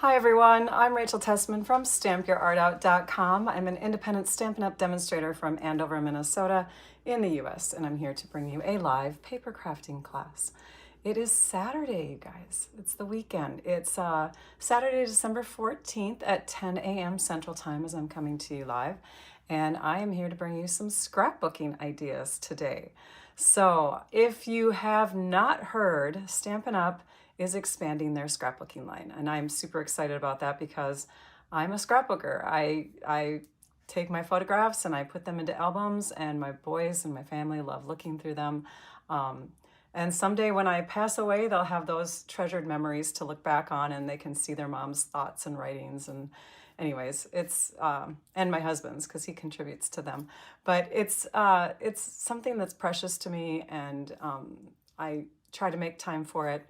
Hi everyone, I'm Rachel Tessman from stampyourartout.com. I'm an independent Stampin' Up! Demonstrator from Andover, Minnesota in the US, and I'm here to bring you a live paper crafting class. It is Saturday, you guys. It's the weekend. It's Saturday, December 14th at 10 a.m. Central Time as I'm coming to you live, and I am here to bring you some scrapbooking ideas today. So if you have not heard, Stampin' Up! Is expanding their scrapbooking line, and I'm super excited about that because I'm a scrapbooker. I take my photographs and I put them into albums, and my boys and my family love looking through them. And someday when I pass away, they'll have those treasured memories to look back on, and they can see their mom's thoughts and writings. And anyways, it's and my husband's, because he contributes to them. But it's something that's precious to me, and I try to make time for it.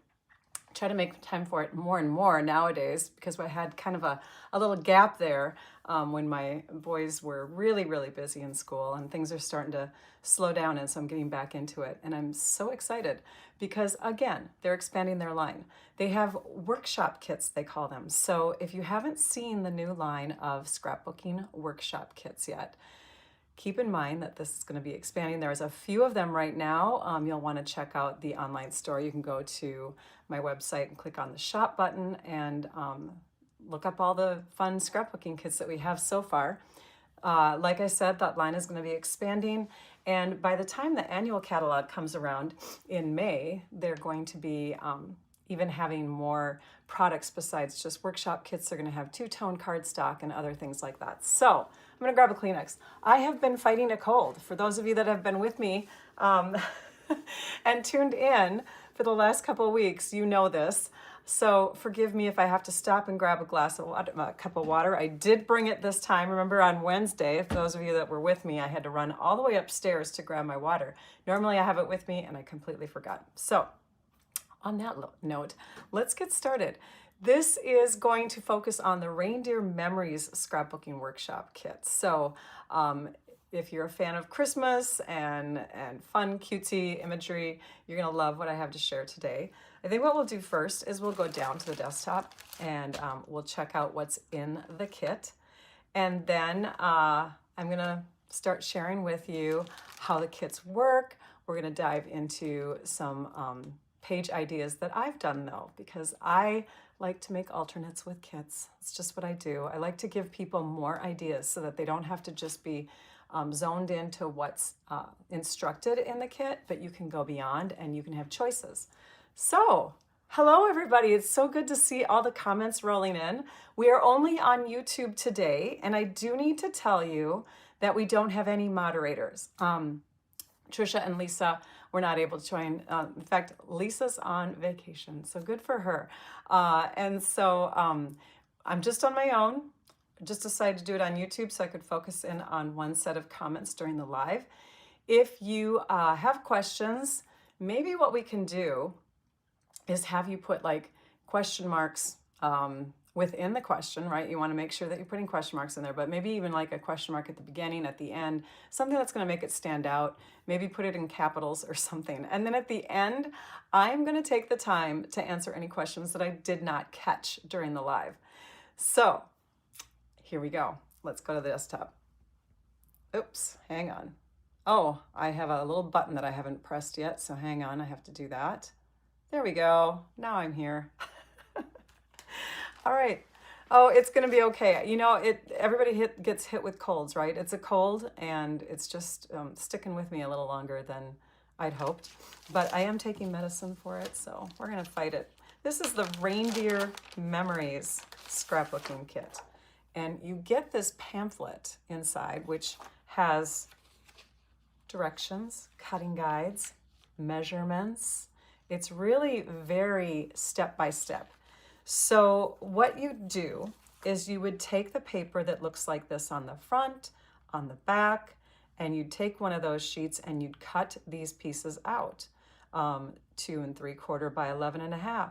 More and more nowadays, because I had kind of a little gap there when my boys were really, really busy in school, and things are starting to slow down, and so I'm getting back into it. And I'm so excited because, again, they're expanding their line. They have workshop kits, they call them. So if you haven't seen the new line of scrapbooking workshop kits yet, keep in mind that this is going to be expanding. There's a few of them right now. You'll want to check out the online store. You can go to my website and click on the shop button and look up all the fun scrapbooking kits that we have so far. Like I said, that line is going to be expanding. And by the time the annual catalog comes around in May, they're going to be even having more products besides just workshop kits. They're going to have two-tone cardstock and other things like that. So I'm going to grab a Kleenex. I have been fighting a cold. For those of you that have been with me and tuned in for the last couple of weeks, you know this. So forgive me if I have to stop and grab a cup of water. I did bring it this time. Remember on Wednesday, for those of you that were with me, I had to run all the way upstairs to grab my water. Normally I have it with me and I completely forgot. So on that note, let's get started. This is going to focus on the Reindeer Memories Scrapbooking Workshop Kit. So if you're a fan of Christmas and fun, cutesy imagery, you're gonna love what I have to share today. I think what we'll do first is we'll go down to the desktop and we'll check out what's in the kit. And then I'm gonna start sharing with you how the kits work. We're gonna dive into some page ideas that I've done though, because I like to make alternates with kits. It's just what I do. I like to give people more ideas so that they don't have to just be zoned into what's instructed in the kit, but you can go beyond and you can have choices. So, hello everybody. It's so good to see all the comments rolling in. We are only on YouTube today, and I do need to tell you that we don't have any moderators. Trisha and Lisa were not able to join. In fact, Lisa's on vacation, so good for her. And so I'm just on my own. Just decided to do it on YouTube so I could focus in on one set of comments during the live. If you have questions, maybe what we can do is have you put like question marks within the question, right? You want to make sure that you're putting question marks in there, but maybe even like a question mark at the beginning, at the end, something that's going to make it stand out. Maybe put it in capitals or something. And then at the end, I'm going to take the time to answer any questions that I did not catch during the live. So here we go. Let's go to the desktop. Oops, hang on. Oh, I have a little button that I haven't pressed yet, so hang on, I have to do that. There we go. Now I'm here. All right. Oh, it's going to be okay. You know, everybody gets hit with colds, right? It's a cold, and it's just sticking with me a little longer than I'd hoped. But I am taking medicine for it, so we're going to fight it. This is the Reindeer Memories Scrapbooking Kit. And you get this pamphlet inside, which has directions, cutting guides, measurements. It's really very step-by-step. So what you do is you would take the paper that looks like this on the front, on the back, and you'd take one of those sheets and you'd cut these pieces out, 2 3/4 by 11.5.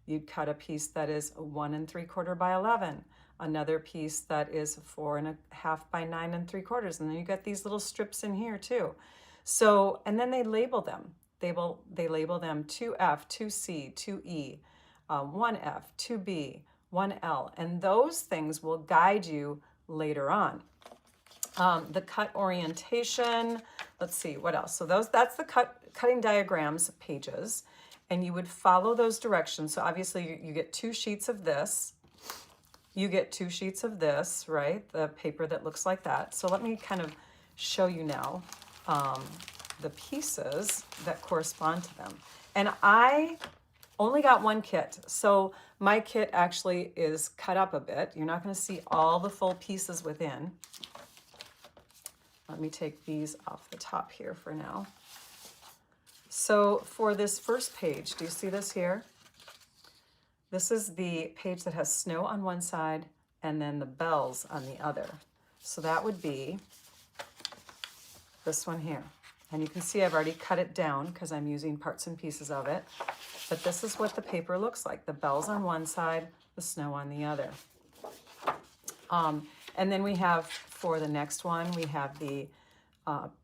You'd cut a piece that is 1 3/4 by 11. Another piece that is 4.5 by 9 3/4, and then you got these little strips in here too. So, and then they label them. They label them 2F, 2C, 2E, 1F, 2B, 1L. And those things will guide you later on. The cut orientation, let's see, what else? So that's the cutting diagrams pages, and you would follow those directions. So obviously you get 2 sheets of this. You get 2 sheets of this, right? The paper that looks like that. So let me kind of show you now the pieces that correspond to them. And I only got 1 kit. So my kit actually is cut up a bit. You're not going to see all the full pieces within. Let me take these off the top here for now. So for this first page, do you see this here? This is the page that has snow on one side and then the bells on the other. So that would be this one here. And you can see I've already cut it down because I'm using parts and pieces of it. But this is what the paper looks like. The bells on one side, the snow on the other. And then we have, for the next one, we have the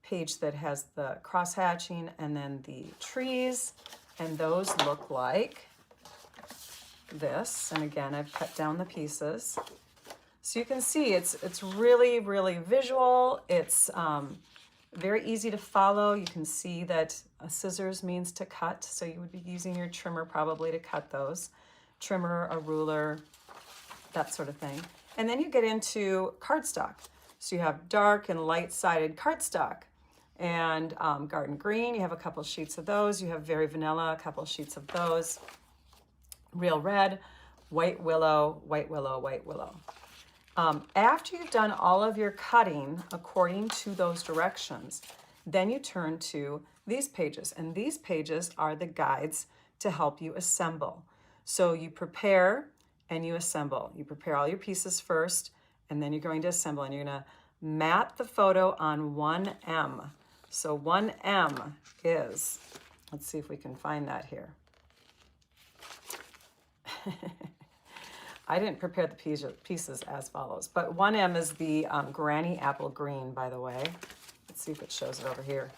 page that has the cross hatching and then the trees. And those look like this. And again, I've cut down the pieces. So you can see it's really, really visual. It's very easy to follow. You can see that a scissors means to cut. So you would be using your trimmer probably to cut those. Trimmer, a ruler, that sort of thing. And then you get into cardstock. So you have dark and light-sided cardstock. And garden green, you have a couple sheets of those. You have very vanilla, a couple sheets of those. Real red, white willow, white willow, white willow. After you've done all of your cutting according to those directions, then you turn to these pages. And these pages are the guides to help you assemble. So you prepare and you assemble. You prepare all your pieces first, and then you're going to assemble, and you're going to mat the photo on 1M. So 1M is, let's see if we can find that here. I didn't prepare the pieces as follows, but 1M is the Granny Apple Green, by the way. Let's see if it shows it over here.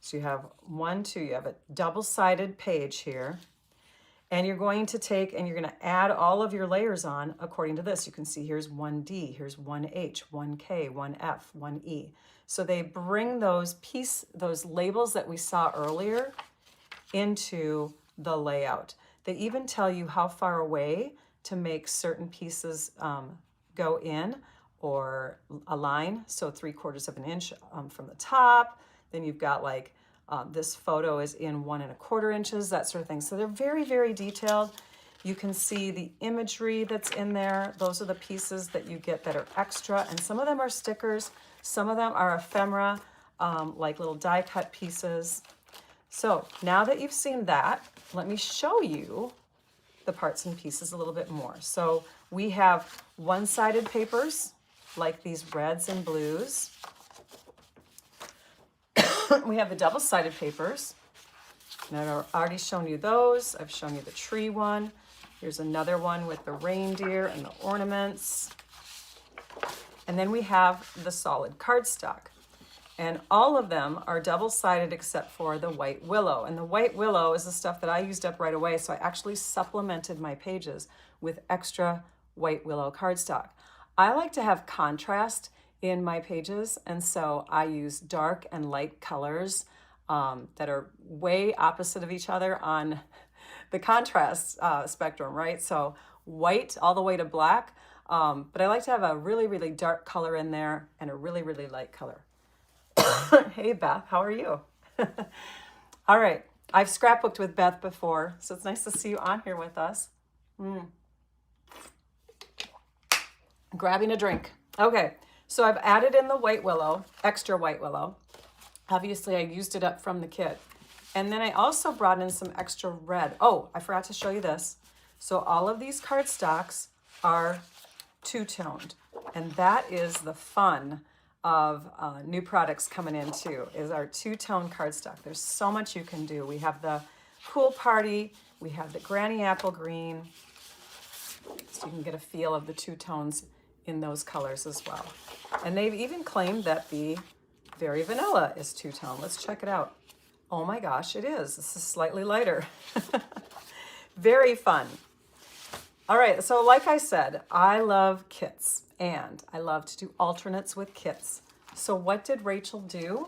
So you have 1, 2, you have a double-sided page here. And you're going to take and you're going to add all of your layers on according to this. You can see here's 1D, here's 1H, 1K, 1F, 1E. So they bring those labels that we saw earlier into the layout. They even tell you how far away to make certain pieces go in or align. So 3/4 of an inch from the top. Then you've got like this photo is in 1 1/4 inches, that sort of thing. So they're very, very detailed. You can see the imagery that's in there. Those are the pieces that you get that are extra. And some of them are stickers. Some of them are ephemera, like little die cut pieces. So now that you've seen that, let me show you the parts and pieces a little bit more. So we have one-sided papers, like these reds and blues. We have the double-sided papers, and I've already shown you those. I've shown you the tree one. Here's another one with the reindeer and the ornaments. And then we have the solid cardstock. And all of them are double-sided except for the white willow. And the white willow is the stuff that I used up right away, so I actually supplemented my pages with extra white willow cardstock. I like to have contrast in my pages, and so I use dark and light colors that are way opposite of each other on the contrast spectrum, right? So white all the way to black, but I like to have a really, really dark color in there and a really, really light color. Hey, Beth, how are you? All right, I've scrapbooked with Beth before, so it's nice to see you on here with us. Grabbing a drink. Okay. So I've added in the white willow, extra white willow. Obviously, I used it up from the kit. And then I also brought in some extra red. Oh, I forgot to show you this. So all of these cardstocks are two-toned. And that is the fun of new products coming in too, is our two-tone cardstock. There's so much you can do. We have the pool party. We have the Granny Apple Green. So you can get a feel of the two tones in those colors as well. And they've even claimed that the Very Vanilla is two-tone. Let's check it out. Oh my gosh, it is. This is slightly lighter. Very fun. All right, so like I said, I love kits and I love to do alternates with kits. So what did Rachel do?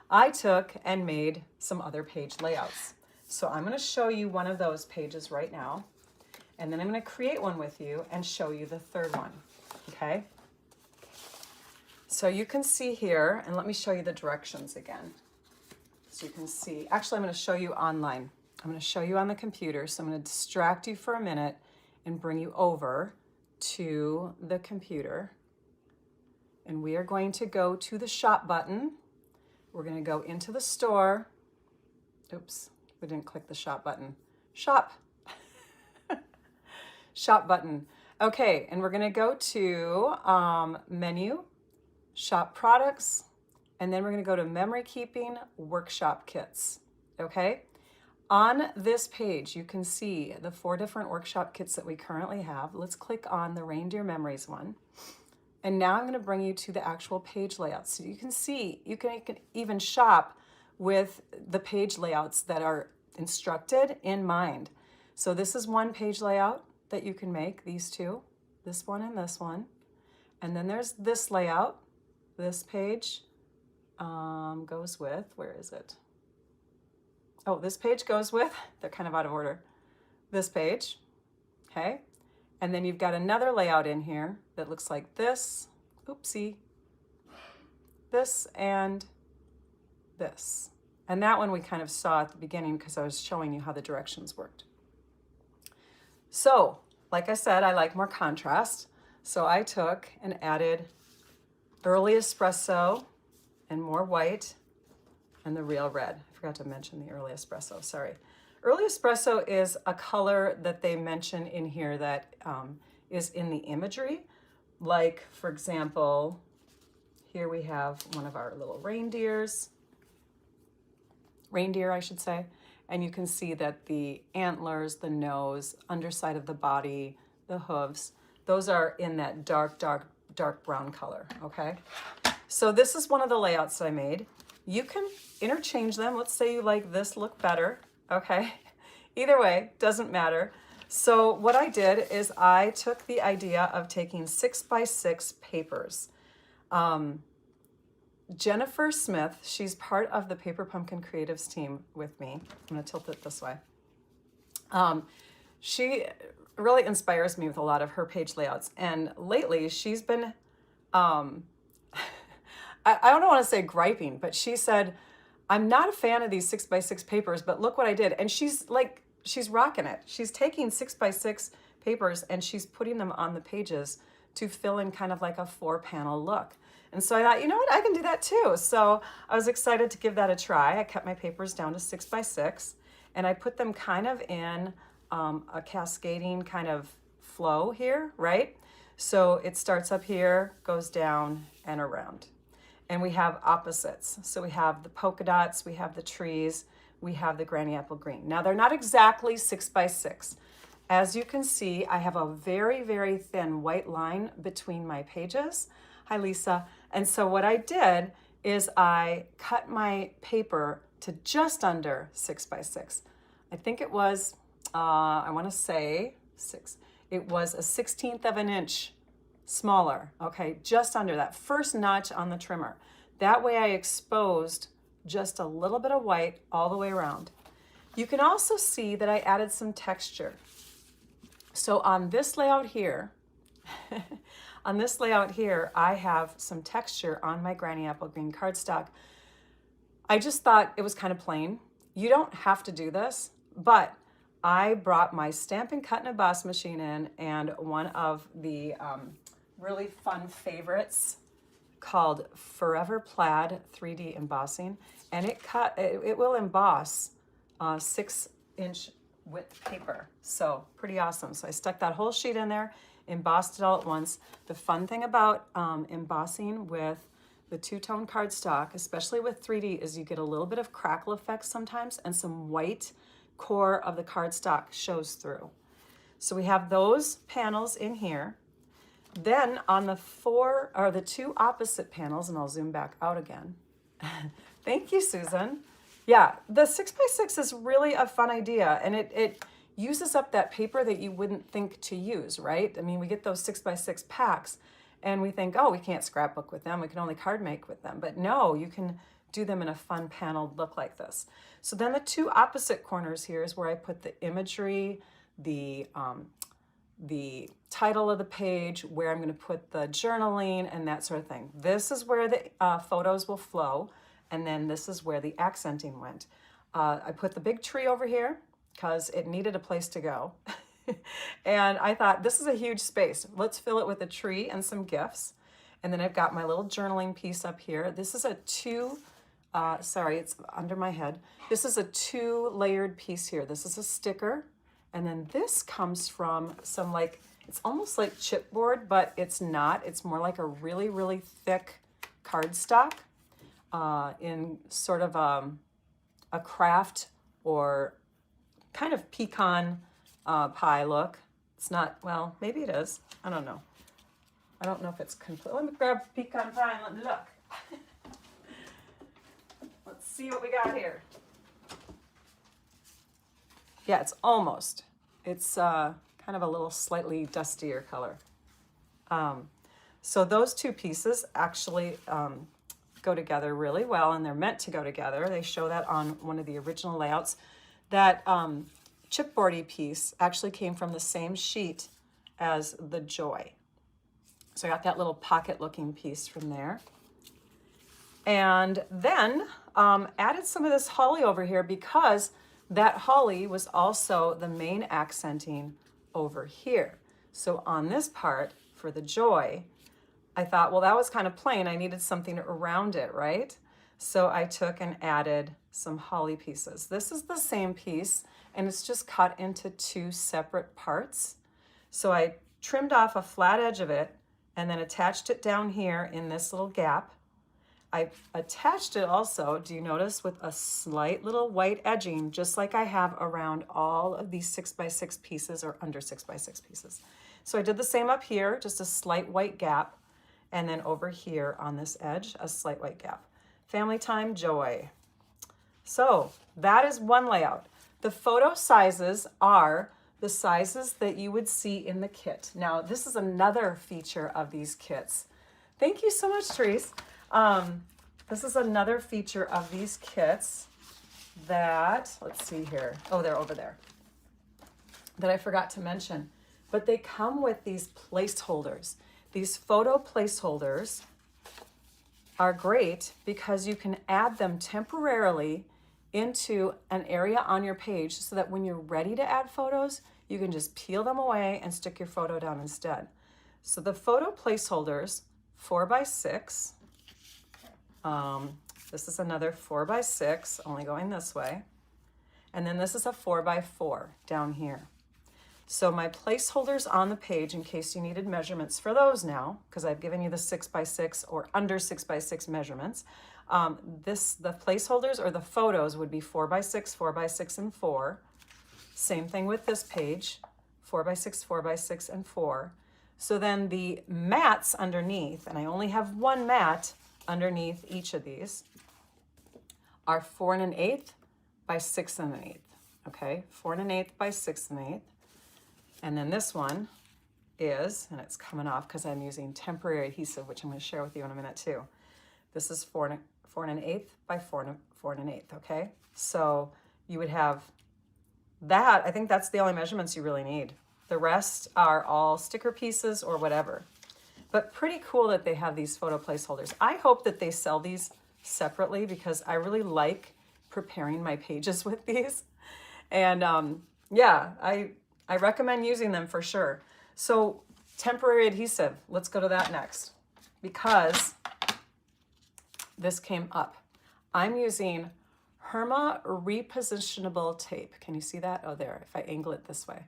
I took and made some other page layouts. So I'm going to show you one of those pages right now, and then I'm going to create one with you and show you the third one, okay? So you can see here, and let me show you the directions again. So you can see, actually I'm going to show you online. I'm going to show you on the computer, so I'm going to distract you for a minute and bring you over to the computer. And we are going to go to the shop button. We're going to go into the store. Oops, we didn't click the shop button. Shop. Shop button. Okay, and we're going to go to menu, shop products, and then we're going to go to memory keeping workshop kits. Okay? On this page, you can see the 4 different workshop kits that we currently have. Let's click on the Reindeer Memories one. And now I'm going to bring you to the actual page layouts. So you can see, you can even shop with the page layouts that are instructed in mind. So this is one page layout that you can make, these two, this one and this one. And then there's this layout. This page goes with, where is it? Oh, this page goes with, they're kind of out of order, this page, okay? And then you've got another layout in here that looks like this, oopsie, this and this. And that one we kind of saw at the beginning because I was showing you how the directions worked. So, like I said, I like more contrast. So I took and added early espresso and more white and the real red. I forgot to mention the early espresso, sorry. Early espresso is a color that they mention in here that is in the imagery. Like, for example, here we have one of our little reindeer, I should say. And you can see that the antlers, the nose, underside of the body, the hooves, those are in that dark, dark, dark brown color, okay? So this is one of the layouts that I made. You can interchange them. Let's say you like this look better, okay? Either way, doesn't matter. So what I did is I took the idea of taking 6x6 papers. Jennifer Smith, she's part of the Paper Pumpkin Creatives team with me. I'm gonna tilt it this way. She really inspires me with a lot of her page layouts. And lately she's been, I don't want to say griping, but she said, I'm not a fan of these 6x6 papers, but look what I did. And she's rocking it. She's taking 6x6 papers and she's putting them on the pages to fill in kind of like a 4-panel look. And so I thought, you know what, I can do that too. So I was excited to give that a try. I cut my papers down to 6x6 and I put them kind of in a cascading kind of flow here, right? So it starts up here, goes down and around. And we have opposites. So we have the polka dots, we have the trees, we have the granny apple green. Now they're not exactly 6x6. As you can see, I have a very, very thin white line between my pages. Hi, Lisa. And so what I did is I cut my paper to just under 6x6. I think it was, I want to say 6. It was a 1/16 of an inch smaller, okay, just under that first notch on the trimmer. That way I exposed just a little bit of white all the way around. You can also see that I added some texture. So on this layout here, I have some texture on my granny apple green cardstock. I just thought it was kind of plain. You don't have to do this, but I brought my Stampin' Cut and Emboss machine in and one of the really fun favorites called Forever Plaid 3D embossing, and it will emboss 6-inch width paper. So pretty awesome. So I stuck that whole sheet in there, embossed it all at once. The fun thing about embossing with the two-tone cardstock, especially with 3D, is you get a little bit of crackle effect sometimes, and some white core of the cardstock shows through. So we have those panels in here. Then on the 2 opposite panels, and I'll zoom back out again. Thank you, Susan. Yeah, the 6x6 is really a fun idea, and uses up that paper that you wouldn't think to use, right? I mean, we get those 6x6 packs and we think, oh, we can't scrapbook with them. We can only card make with them. But no, you can do them in a fun paneled look like this. So then the two opposite corners here is where I put the imagery, the title of the page, where I'm going to put the journaling and that sort of thing. This is where the photos will flow, and then this is where the accenting went. I put the big tree over here because it needed a place to go. And I thought, this is a huge space. Let's fill it with a tree and some gifts. And then I've got my little journaling piece up here. This is a sorry, it's under my head. This is a 2-layered piece here. This is a sticker. And then this comes from some it's almost like chipboard, but it's not. It's more like a really, really thick cardstock in sort of a craft or kind of pecan pie look. It's not, well, maybe it is. I don't know. I don't know if it's complete. Let me grab pecan pie and let me look. Let's see what we got here. Yeah, it's almost. It's kind of a little slightly dustier color. So those two pieces actually go together really well, and they're meant to go together. They show that on one of the original layouts. That chipboardy piece actually came from the same sheet as the Joy. So I got that little pocket looking piece from there. And then added some of this holly over here because that holly was also the main accenting over here. So on this part for the Joy, I thought, well, that was kind of plain. I needed something around it, right? So I took and added some holly pieces. This is the same piece, and it's just cut into 2 separate parts. So I trimmed off a flat edge of it and then attached it down here in this little gap. I attached it also, do you notice, with a slight little white edging, just like I have around all of these 6x6 pieces or under 6x6 pieces. So I did the same up here, just a slight white gap, and then over here on this edge, a slight white gap. Family Time Joy. So that is one layout. The photo sizes are the sizes that you would see in the kit. Now, this is another feature of these kits. Thank you so much, Therese. This is another feature of these kits that, let's see here. Oh, they're over there. That I forgot to mention. But they come with these placeholders. These photo placeholders are great because you can add them temporarily into an area on your page so that when you're ready to add photos, you can just peel them away and stick your photo down instead. So the photo placeholders, 4x6. This is another 4x6, only going this way. And then this is a 4x4 down here. So my placeholders on the page, in case you needed measurements for those now, because I've given you the 6x6 or under 6x6 measurements, the placeholders or the photos would be 4x6, 4x6, and 4. Same thing with this page, 4x6, 4x6, and 4. So then the mats underneath, and I only have one mat underneath each of these, are 4 1/8 by 6 1/8. Okay, 4 1/8 by 6 1/8. And then this one is, and it's coming off because I'm using temporary adhesive, which I'm going to share with you in a minute too. This is 4 1/8 by 4 1/8. Okay, so you would have that. I think that's the only measurements you really need. The rest are all sticker pieces or whatever. But pretty cool that they have these photo placeholders. I hope that they sell these separately because I really like preparing my pages with these. And yeah, I recommend using them for sure. So temporary adhesive, let's go to that next because this came up. I'm using Herma repositionable tape. Can you see that? Oh, there, if I angle it this way.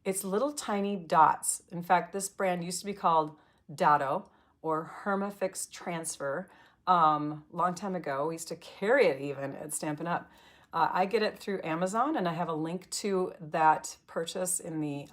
It's little tiny dots. In fact, this brand used to be called Dotto or Hermafix Transfer. Long time ago, we used to carry it even at Stampin' Up. I get it through Amazon, and I have a link to that purchase in the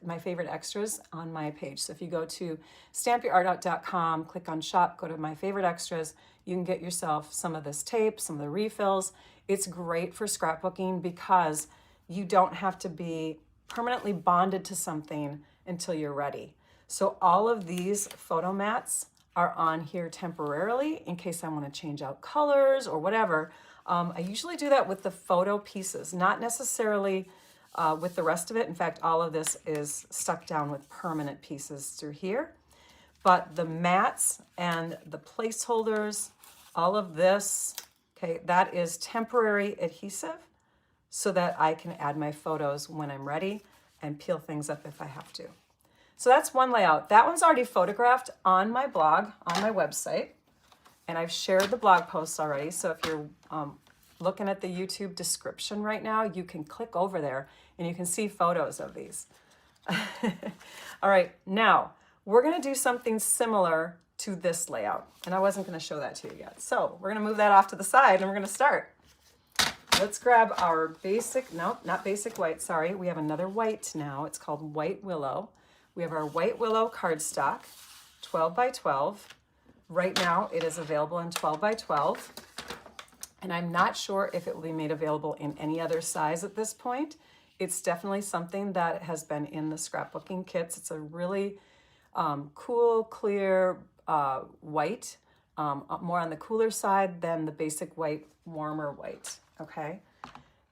my favorite extras on my page. So if you go to stampyourartout.com, click on shop, go to my favorite extras, you can get yourself some of this tape, some of the refills. It's great for scrapbooking because you don't have to be permanently bonded to something until you're ready. So all of these photo mats are on here temporarily in case I want to change out colors or whatever. I usually do that with the photo pieces, not necessarily with the rest of it. In fact, all of this is stuck down with permanent pieces through here. But the mats and the placeholders, all of this, okay, that is temporary adhesive so that I can add my photos when I'm ready and peel things up if I have to. So that's one layout. That one's already photographed on my blog, on my website, and I've shared the blog posts already. So if you're looking at the YouTube description right now, you can click over there and you can see photos of these. All right, now we're gonna do something similar to this layout, and I wasn't gonna show that to you yet. So we're gonna move that off to the side and we're gonna start. Let's grab our basic, no, not basic white, sorry. We have another white now. It's called White Willow. We have our White Willow cardstock, 12 by 12. Right now it is available in 12 by 12. And I'm not sure if it will be made available in any other size at this point. It's definitely something that has been in the scrapbooking kits. It's a really cool, clear white, more on the cooler side than the basic white, warmer white. Okay,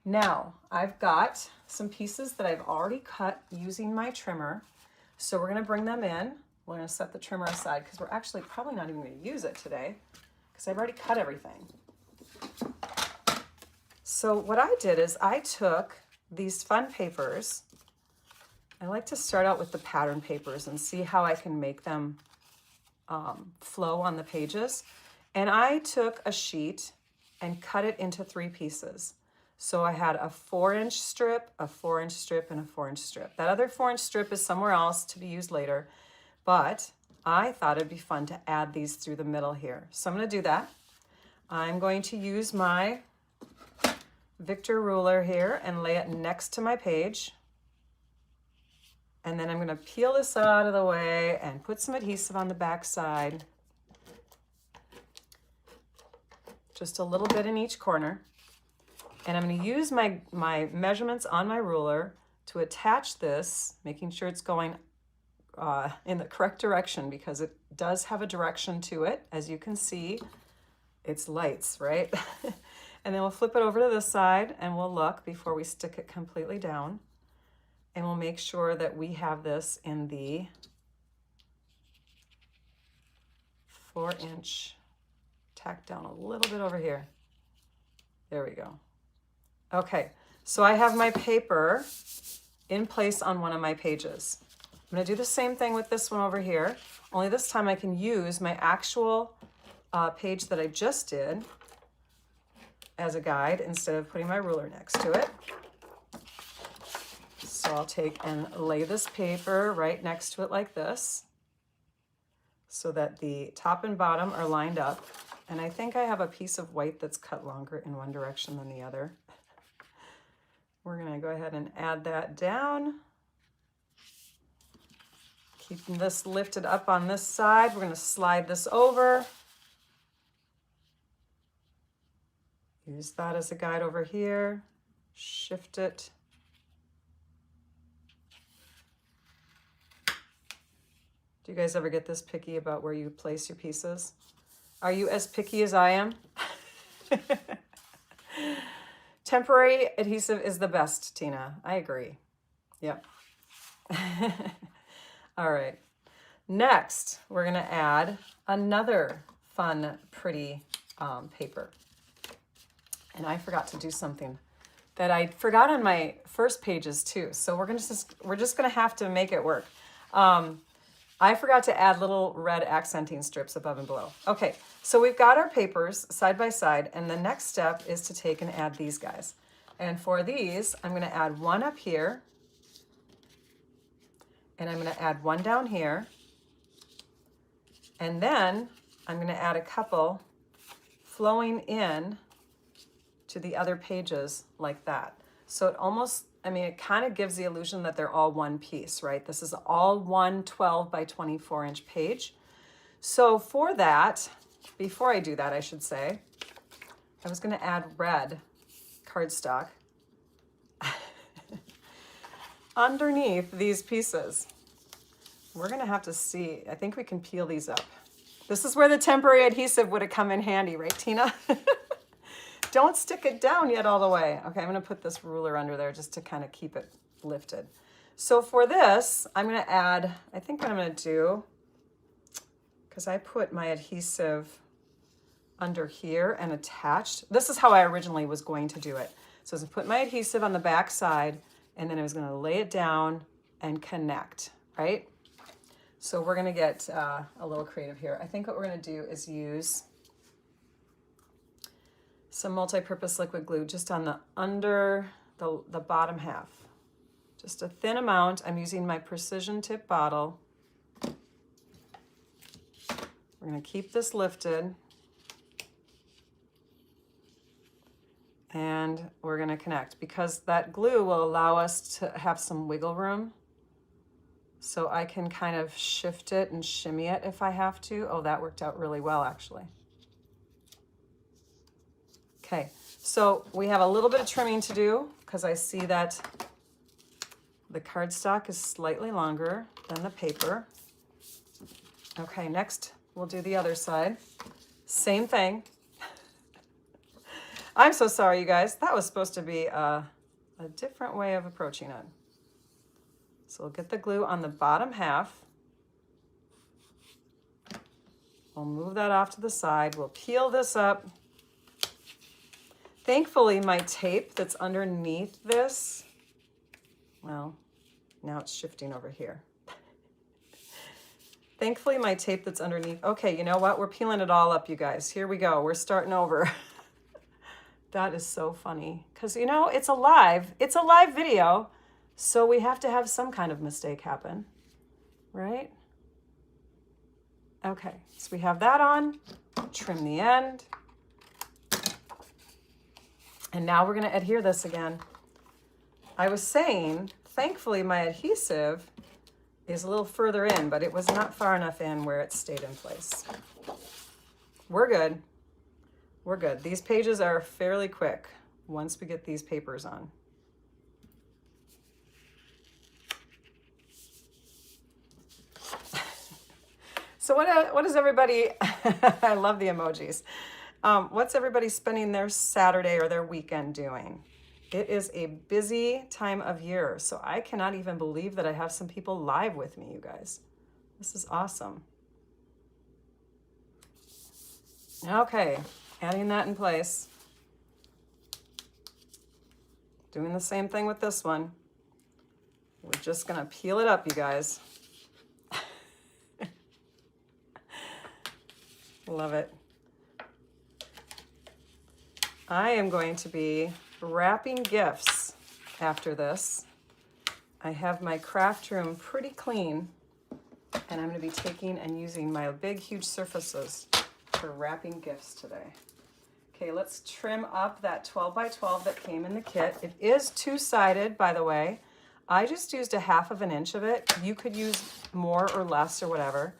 now I've got some pieces that I've already cut using my trimmer. So we're gonna bring them in. We're gonna set the trimmer aside because we're actually probably not even gonna use it today because I've already cut everything. So what I did is I took these fun papers. I like to start out with the pattern papers and see how I can make them flow on the pages. And I took a sheet and cut it into 3 pieces. So I had a 4-inch strip, a 4-inch strip, and a 4-inch strip. That other 4-inch strip is somewhere else to be used later, but I thought it'd be fun to add these through the middle here. So I'm gonna do that. I'm going to use my Victor ruler here and lay it next to my page. And then I'm gonna peel this out of the way and put some adhesive on the back side. Just a little bit in each corner. And I'm going to use my measurements on my ruler to attach this, making sure it's going in the correct direction because it does have a direction to it. As you can see, it's lights, right? And then we'll flip it over to this side and we'll look before we stick it completely down. And we'll make sure that we have this in the 4-inch, tack down a little bit over here. There we go. Okay, so I have my paper in place on one of my pages. I'm gonna do the same thing with this one over here, only this time I can use my actual page that I just did as a guide instead of putting my ruler next to it. So I'll take and lay this paper right next to it like this so that the top and bottom are lined up. And I think I have a piece of white that's cut longer in one direction than the other. We're gonna go ahead and add that down. Keeping this lifted up on this side, we're gonna slide this over. Use that as a guide over here. Shift it. Do you guys ever get this picky about where you place your pieces? Are you as picky as I am? Temporary adhesive is the best, Tina. I agree. Yep. All right. Next, we're going to add another fun, pretty paper. And I forgot to do something that I forgot on my first pages too. So we're just going to have to make it work. I forgot to add little red accenting strips above and below. Okay, so we've got our papers side by side, and the next step is to take and add these guys. And for these, I'm gonna add one up here, and I'm gonna add one down here, and then I'm gonna add a couple flowing in to the other pages like that. So it almost, I mean, it kind of gives the illusion that they're all one piece, right? This is all one 12 by 24-inch page. So for that, before I do that, I should say, I was going to add red cardstock. underneath these pieces. We're gonna have to see. I think we can peel these up. This is where the temporary adhesive would have come in handy, right, Tina? Don't stick it down yet all the way. Okay, I'm gonna put this ruler under there just to kind of keep it lifted. So for this, I'm gonna add, I think what I'm gonna do, because I put my adhesive under here and attached. This is how I originally was going to do it. So I was gonna put my adhesive on the back side, and then I was gonna lay it down and connect, right? So we're gonna get a little creative here. I think what we're gonna do is use some multi-purpose liquid glue just on the under the bottom half. Just a thin amount. I'm using my precision tip bottle. We're gonna keep this lifted. And we're gonna connect because that glue will allow us to have some wiggle room. So I can kind of shift it and shimmy it if I have to. Oh, that worked out really well, actually. Okay, so we have a little bit of trimming to do because I see that the cardstock is slightly longer than the paper. Okay, next we'll do the other side. Same thing. I'm so sorry, you guys. That was supposed to be a different way of approaching it. So we'll get the glue on the bottom half. We'll move that off to the side. We'll peel this up. Thankfully, my tape that's underneath this, well, now it's shifting over here. Thankfully, my tape that's underneath, okay, you know what? We're peeling it all up, you guys. Here we go. We're starting over. That is so funny. Because, you know, it's a live video, so we have to have some kind of mistake happen, right? Okay, so we have that on. Trim the end. And now we're gonna adhere this again. I was saying, thankfully my adhesive is a little further in, but it was not far enough in where it stayed in place. We're good. We're good. These pages are fairly quick once we get these papers on. So what is everybody, I love the emojis. What's everybody spending their Saturday or their weekend doing? It is a busy time of year, so I cannot even believe that I have some people live with me, you guys. This is awesome. Okay, adding that in place. Doing the same thing with this one. We're just gonna peel it up, you guys. Love it. I am going to be wrapping gifts after this. I have my craft room pretty clean, and I'm going to be taking and using my big, huge surfaces for wrapping gifts today. Okay, let's trim up that 12 by 12 that came in the kit. It is two-sided, by the way. I just used a 1/2 inch of it. You could use more or less or whatever.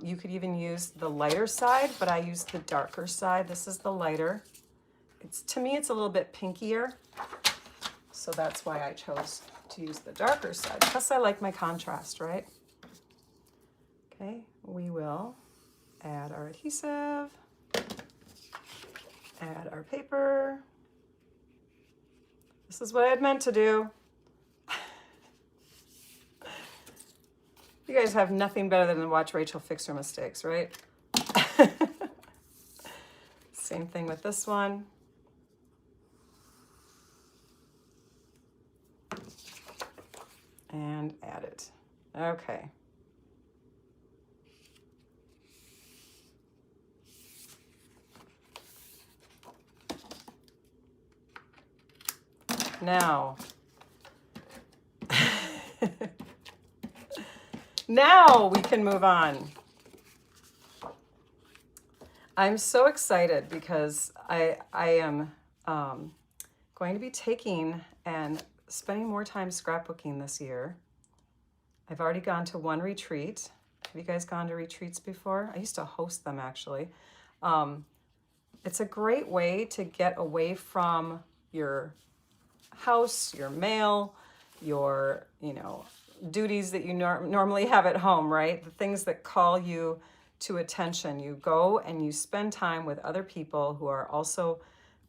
You could even use the lighter side, but I used the darker side. This is the lighter. To me, it's a little bit pinkier, so that's why I chose to use the darker side. Plus, I like my contrast, right? Okay, we will add our adhesive, add our paper. This is what I had meant to do. You guys have nothing better than to watch Rachel fix her mistakes, right? Same thing with this one. And add it. Okay. Now, now we can move on. I'm so excited because I am going to be taking and spending more time scrapbooking this year. I've already gone to one retreat. Have you guys gone to retreats before? I used to host them, actually. It's a great way to get away from your house, your mail, your, you know, duties that you normally have at home, right? The things that call you to attention. You go and you spend time with other people who are also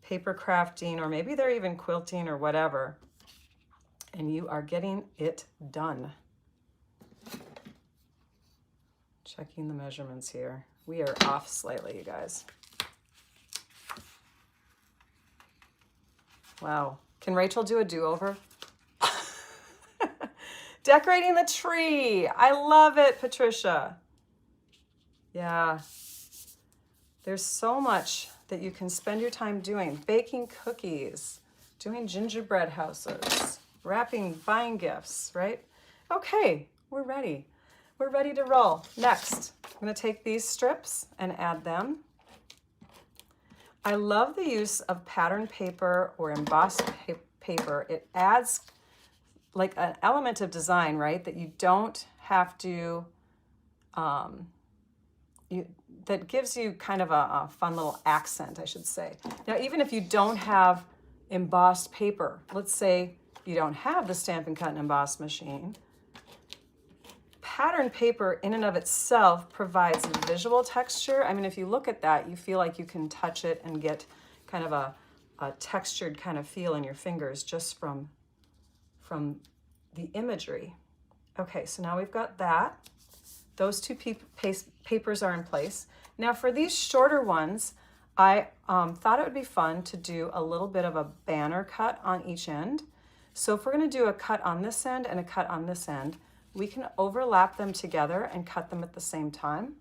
paper crafting, or maybe they're even quilting or whatever, and you are getting it done. Checking the measurements here. We are off slightly, you guys. Wow. Can Rachel do a do-over? Decorating the tree. I love it, Patricia. Yeah. There's so much that you can spend your time doing. Baking cookies, doing gingerbread houses, wrapping, buying gifts, right? Okay, we're ready. We're ready to roll. Next, I'm going to take these strips and add them. I love the use of pattern paper or embossed paper. It adds like an element of design, right? That you don't have to, that gives you kind of a fun little accent, I should say. Now, even if you don't have embossed paper, let's say you don't have the Stampin' Cut and Emboss machine, pattern paper in and of itself provides visual texture. I mean, if you look at that, you feel like you can touch it and get kind of a textured kind of feel in your fingers just from the imagery. Okay, so now we've got that. Those two papers are in place. Now for these shorter ones, I thought it would be fun to do a little bit of a banner cut on each end. So if we're going to do a cut on this end and a cut on this end, we can overlap them together and cut them at the same time.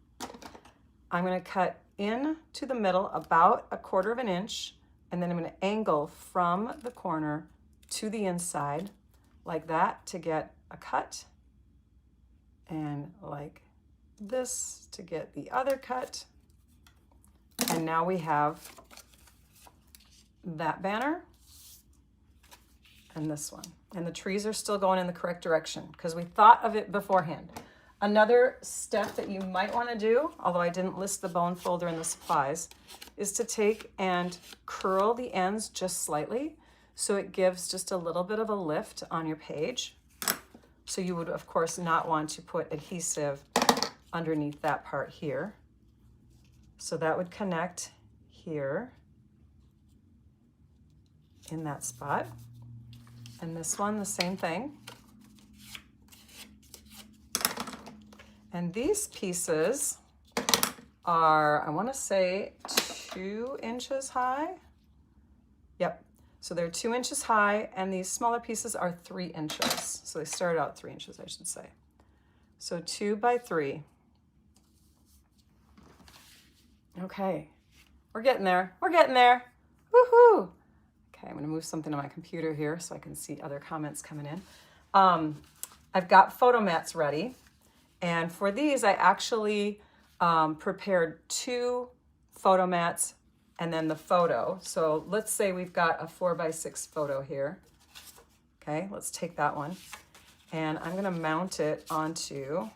I'm going to cut in to the middle about 1/4 of an inch, and then I'm going to angle from the corner to the inside like that to get a cut, and like this to get the other cut. And now we have that banner and this one. And the trees are still going in the correct direction because we thought of it beforehand. Another step that you might want to do, although I didn't list the bone folder in the supplies, is to take and curl the ends just slightly so it gives just a little bit of a lift on your page. So you would, of course, not want to put adhesive underneath that part here. So that would connect here in that spot. And this one, the same thing. And these pieces are, I want to say, 2 inches high. Yep. So they're 2 inches high, and these smaller pieces are 3 inches. So they started out 3 inches, I should say. So 2 by 3. Okay, we're getting there. We're getting there. Woohoo! Okay, I'm going to move something on my computer here so I can see other comments coming in. I've got photo mats ready, and for these I actually prepared 2 photo mats and then the photo. So let's say we've got a 4 by 6 photo here. Okay, let's take that one, and I'm going to mount it onto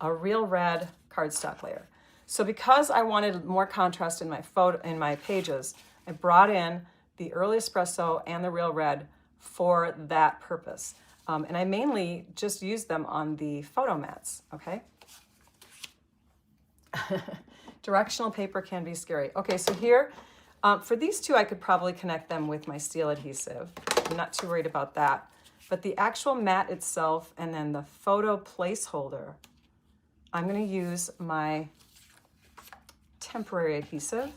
a real red cardstock layer. So because I wanted more contrast in my pages, I brought in the Early Espresso and the Real Red for that purpose. And I mainly just used them on the photo mats, okay? Directional paper can be scary. Okay, so here, for these 2, I could probably connect them with my steel adhesive. I'm not too worried about that. But the actual mat itself and then the photo placeholder, I'm going to use my temporary adhesive.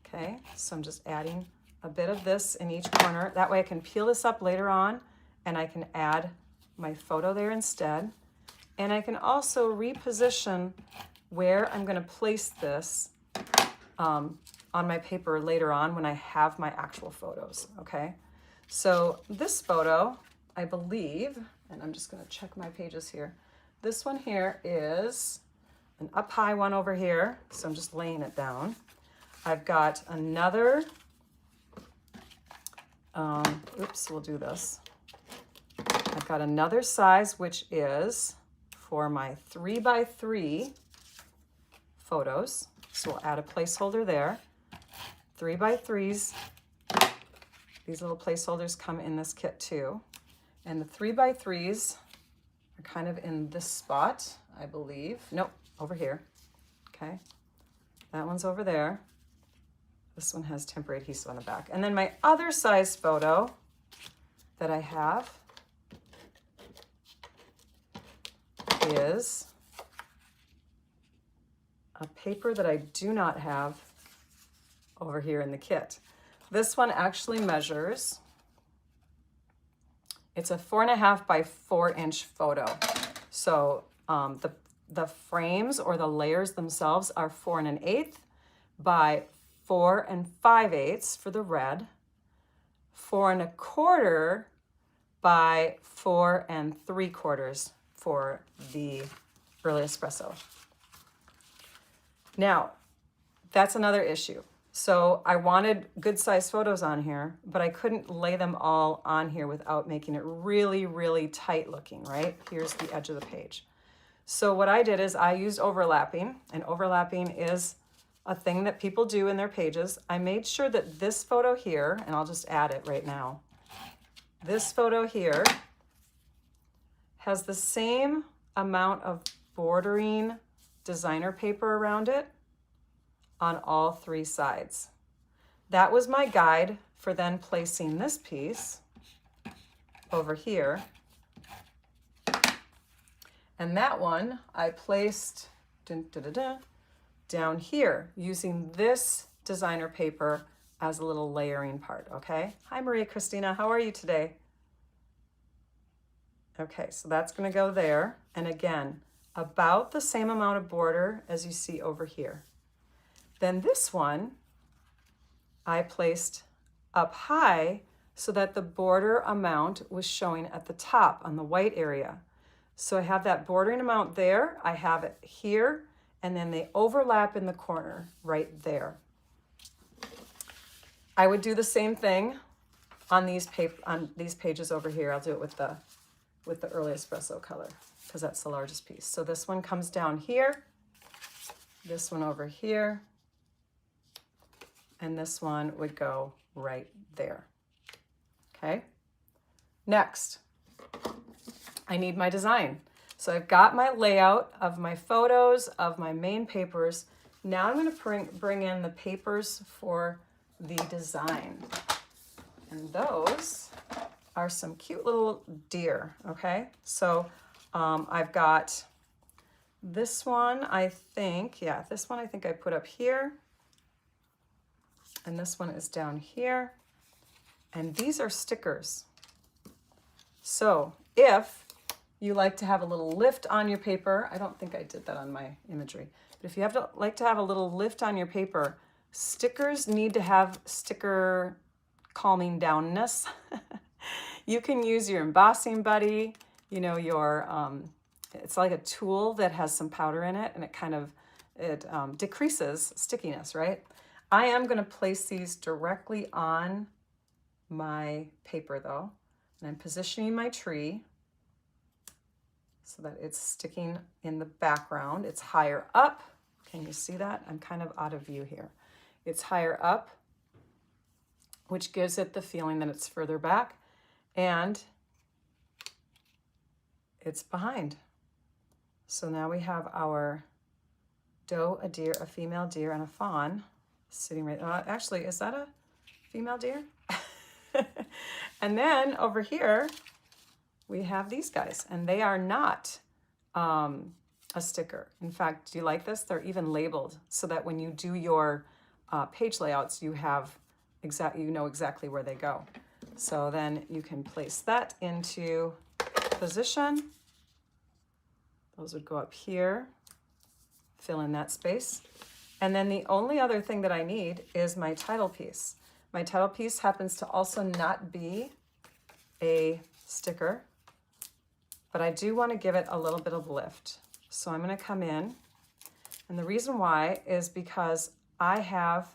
Okay, so I'm just adding a bit of this in each corner. That way I can peel this up later on and I can add my photo there instead. And I can also reposition where I'm going to place this on my paper later on when I have my actual photos. Okay, so this photo, I believe, and I'm just going to check my pages here. This one here is an up high one over here, so I'm just laying it down. I've got another, oops, we'll do this. I've got another size, which is for my 3 by 3 photos. So we'll add a placeholder there. 3 by 3s These little placeholders come in this kit too. And the 3x3s are kind of in this spot, I believe. Nope, over here. Okay, that one's over there. This one has temporary adhesive on the back. And then my other size photo that I have is a paper that I do not have over here in the kit. This one actually measures, it's a 4.5 by 4 inch photo. So the frames or the layers themselves are 4 1/8 by 4 5/8 for the red, 4 1/4 by 4 3/4 for the early espresso. Now, that's another issue. So I wanted good size photos on here, but I couldn't lay them all on here without making it really, really tight looking, right? Here's the edge of the page. So what I did is I used overlapping, and overlapping is a thing that people do in their pages. I made sure that this photo here, and I'll just add it right now. This photo here has the same amount of bordering designer paper around it on all 3 sides. That was my guide for then placing this piece over here. And that one I placed down here using this designer paper as a little layering part, okay? Hi, Maria Christina, how are you today? Okay, so that's gonna go there. And again, about the same amount of border as you see over here. Then this one, I placed up high so that the border amount was showing at the top on the white area. So I have that bordering amount there, I have it here, and then they overlap in the corner right there. I would do the same thing on these pages over here. I'll do it with the early espresso color because that's the largest piece. So this one comes down here, this one over here, and this one would go right there. Okay, next, I need my design. So I've got my layout of my photos, of my main papers. Now I'm going to bring in the papers for the design. And those are some cute little deer, okay? So I've got this one, I think, this one I think I put up here. And this one is down here. And these are stickers. So if you like to have a little lift on your paper, I don't think I did that on my imagery, but if you like to have a little lift on your paper, stickers need to have sticker calming downness. You can use your embossing buddy, you know, it's like a tool that has some powder in it, and it decreases stickiness, right? I am going to place these directly on my paper though, and I'm positioning my tree so that it's sticking in the background. It's higher up. Can you see that? I'm kind of out of view here. It's higher up, which gives it the feeling that it's further back, and it's behind. So now we have our doe, a deer, a female deer, and a fawn sitting right, actually, is that a female deer? And then over here, we have these guys, and they are not a sticker. In fact, do you like this? They're even labeled so that when you do your page layouts, you know exactly where they go. So then you can place that into position. Those would go up here, fill in that space. And then the only other thing that I need is my title piece. My title piece happens to also not be a sticker, but I do want to give it a little bit of lift. So I'm going to come in, and the reason why is because I have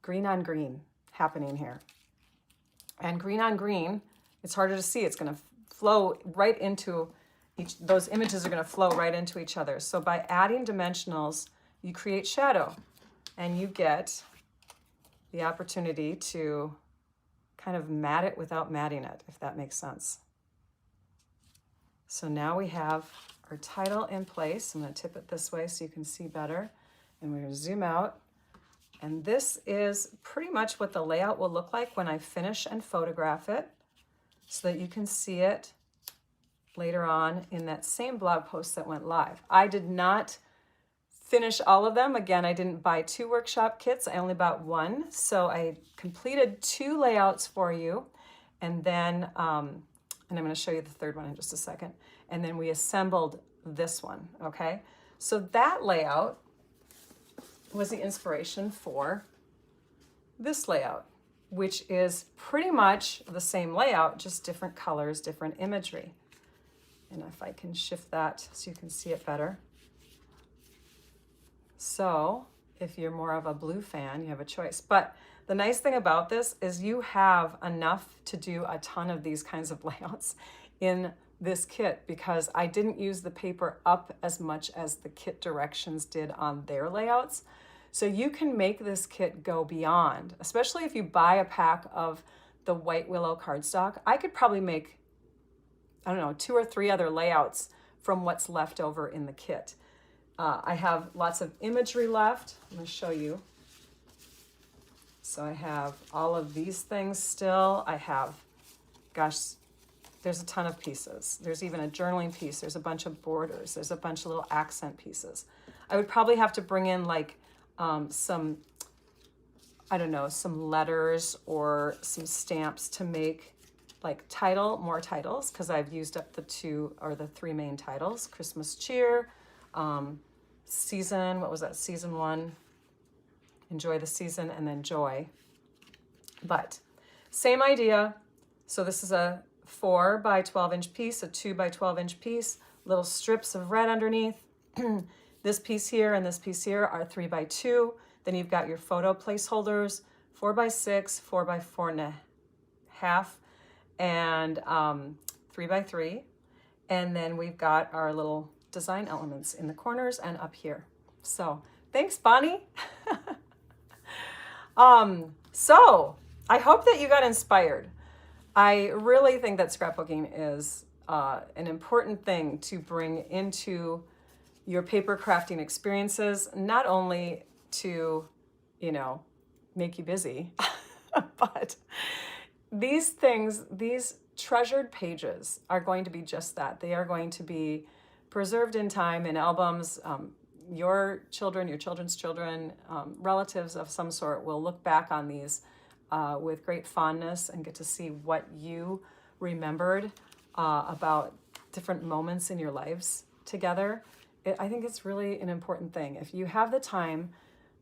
green on green happening here. And green on green, it's harder to see. It's going to flow right into those images are going to flow right into each other. So by adding dimensionals, you create shadow, and you get the opportunity to kind of mat it without matting it, if that makes sense. So now we have our title in place. I'm going to tip it this way so you can see better. And we're going to zoom out. And this is pretty much what the layout will look like when I finish and photograph it, so that you can see it later on in that same blog post that went live. I did not finish all of them. Again, I didn't buy 2 workshop kits. I only bought 1. So I completed 2 layouts for you. And then, and I'm going to show you the third one in just a second. And then we assembled this one, okay? So that layout was the inspiration for this layout, which is pretty much the same layout, just different colors, different imagery. And if I can shift that so you can see it better. So if you're more of a blue fan, you have a choice. But the nice thing about this is you have enough to do a ton of these kinds of layouts in this kit, because I didn't use the paper up as much as the kit directions did on their layouts. So you can make this kit go beyond, especially if you buy a pack of the White Willow cardstock. I could probably make, I don't know, 2 or 3 other layouts from what's left over in the kit. I have lots of imagery left. I'm going to show you. So I have all of these things still. I have, gosh, there's a ton of pieces. There's even a journaling piece. There's a bunch of borders. There's a bunch of little accent pieces. I would probably have to bring in like some, I don't know, some letters or some stamps to make like more titles, because I've used up the 2 or the 3 main titles: Christmas Cheer, Season, what was that? Season 1, Enjoy the Season, and then Joy. But same idea. So this is a 4 by 12 inch piece, a 2 by 12 inch piece, little strips of red underneath. This piece here and this piece here are 3 by 2. Then you've got your photo placeholders, 4 by 6, 4 by 4.5, and 3 by 3. And then we've got our little design elements in the corners and up here. So thanks, Bonnie. So I hope that you got inspired. I really think that scrapbooking is an important thing to bring into your paper crafting experiences, not only to, you know, make you busy, but these things, these treasured pages are going to be just that. They are going to be preserved in time in albums. Your children, your children's children, relatives of some sort will look back on these with great fondness and get to see what you remembered about different moments in your lives together. I think it's really an important thing. If you have the time,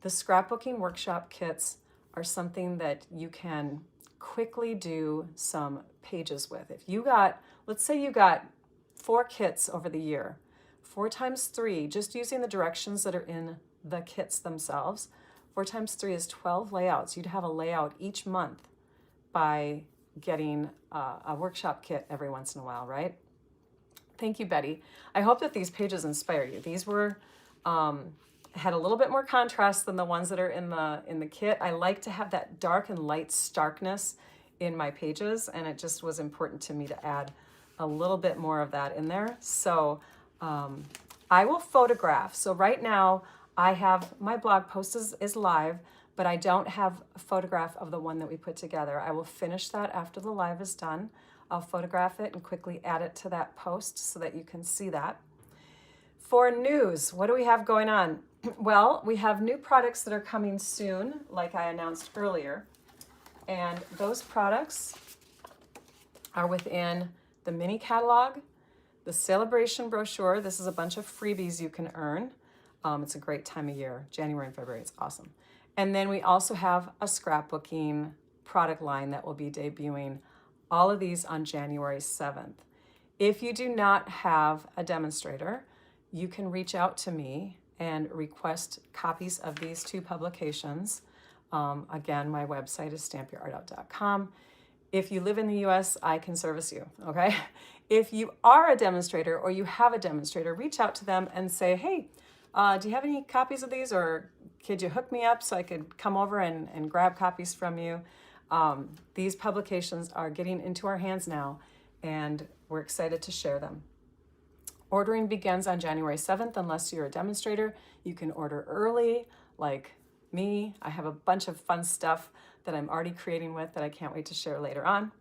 the scrapbooking workshop kits are something that you can quickly do some pages with. If you got, let's say you got 4 kits over the year, 4 times 3, just using the directions that are in the kits themselves, 4 times 3 is 12 layouts. You'd have a layout each month by getting a workshop kit every once in a while, right? Thank you, Betty. I hope that these pages inspire you. These were had a little bit more contrast than the ones that are in the kit. I like to have that dark and light starkness in my pages, and it just was important to me to add a little bit more of that in there. So I will photograph. So right now I have my blog post is live, but I don't have a photograph of the one that we put together. I will finish that after the live is done. I'll photograph it and quickly add it to that post so that you can see that. For news, what do we have going on? Well, we have new products that are coming soon, like I announced earlier. And those products are within the mini catalog, the celebration brochure. This is a bunch of freebies you can earn. It's a great time of year, January and February, it's awesome. And then we also have a scrapbooking product line that will be debuting, all of these on January 7th. If you do not have a demonstrator, you can reach out to me and request copies of these 2 publications. Again, my website is stampyourartout.com. If you live in the US, I can service you, okay? If you are a demonstrator or you have a demonstrator, reach out to them and say, hey, do you have any copies of these, or could you hook me up so I could come over and grab copies from you? These publications are getting into our hands now, and we're excited to share them. Ordering begins on January 7th, unless you're a demonstrator. You can order early, like me. I have a bunch of fun stuff that I'm already creating with that I can't wait to share later on.